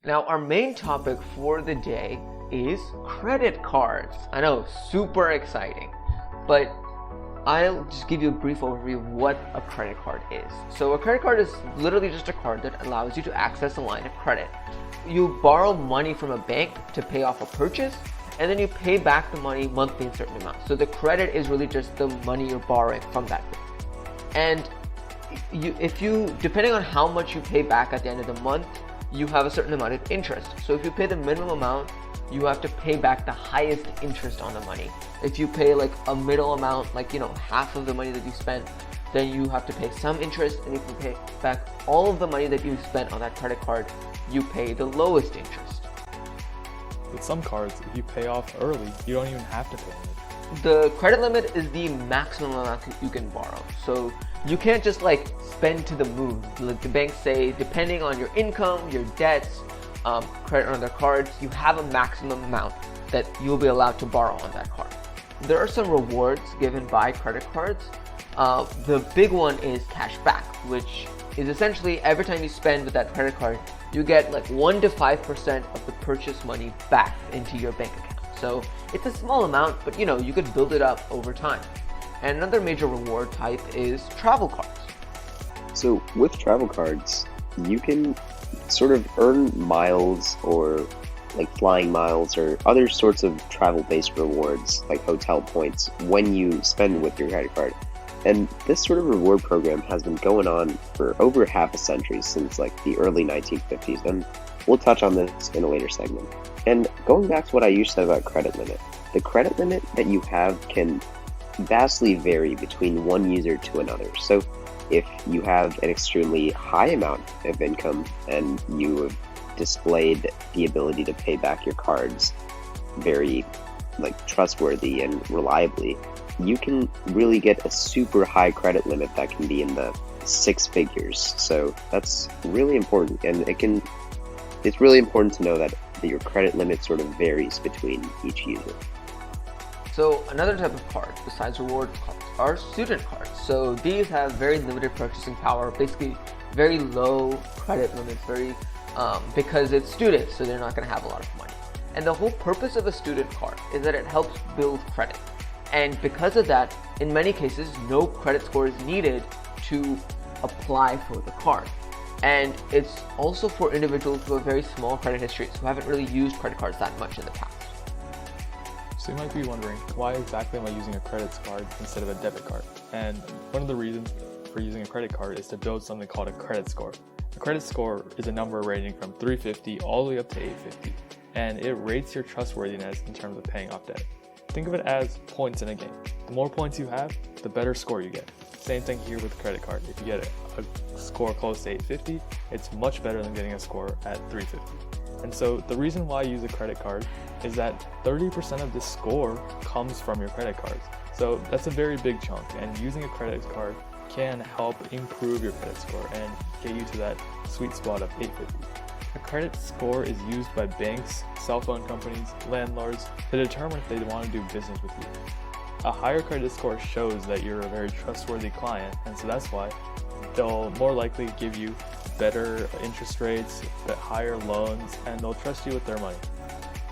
Now, our main topic for the day is credit cards. I know, super exciting, but I'll just give you a brief overview of what a credit card is. So a credit card is literally just a card that allows you to access a line of credit. You borrow money from a bank to pay off a purchase, and then you pay back the money monthly in certain amounts. So the credit is really just the money you're borrowing from that bank. And if you, depending on how much you pay back at the end of the month, you have a certain amount of interest. So if you pay the minimum amount, you have to pay back the highest interest on the money. If you pay like a middle amount, like half of the money that you spent, then you have to pay some interest. And if you pay back all of the money that you spent on that credit card, you pay the lowest interest. With some cards, if you pay off early, you don't even have to pay it. The credit limit is the maximum amount that you can borrow. So you can't just like spend to the moon. Like the banks say, depending on your income, your debts, credit on their cards, you have a maximum amount that you'll be allowed to borrow on that card. There are some rewards given by credit cards. The big one is cash back, which is essentially every time you spend with that credit card, you get like 1 to 5% of the purchase money back into your bank account. So it's a small amount, but you could build it up over time. And another major reward type is travel cards. So with travel cards, you can sort of earn miles or like flying miles or other sorts of travel-based rewards like hotel points when you spend with your credit card. And this sort of reward program has been going on for over half a century, since like the early 1950s, and we'll touch on this in a later segment. And going back to what Aayush said about credit limit, the credit limit that you have can vastly vary between one user to another. So if you have an extremely high amount of income and you have displayed the ability to pay back your cards very trustworthy and reliably, you can really get a super high credit limit that can be in the 6 figures. So that's really important, and it's really important to know that your credit limit sort of varies between each user. So another type of card besides rewards cards are student cards. So these have very limited purchasing power, basically very low credit limits, because it's students, so they're not going to have a lot of money. And the whole purpose of a student card is that it helps build credit. And because of that, in many cases, no credit score is needed to apply for the card. And it's also for individuals who have very small credit histories, who haven't really used credit cards that much in the past. So you might be wondering, why exactly am I using a credit card instead of a debit card? And one of the reasons for using a credit card is to build something called a credit score. A credit score is a number ranging from 350 all the way up to 850, and it rates your trustworthiness in terms of paying off debt. Think of it as points in a game. The more points you have, the better score you get. Same thing here with a credit card. If you get a score close to 850, it's much better than getting a score at 350. And so the reason why I use a credit card is that 30% of this score comes from your credit cards. So that's a very big chunk, and using a credit card can help improve your credit score and get you to that sweet spot of 850. A credit score is used by banks, cell phone companies, landlords to determine if they want to do business with you. A higher credit score shows that you're a very trustworthy client, and so that's why they'll more likely give you better interest rates, higher loans, and they'll trust you with their money.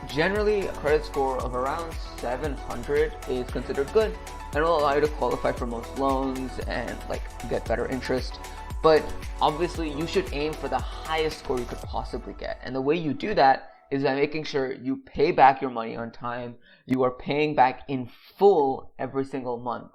Generally, a credit score of around 700 is considered good and will allow you to qualify for most loans and get better interest. But obviously, you should aim for the highest score you could possibly get. And the way you do that is by making sure you pay back your money on time, you are paying back in full every single month,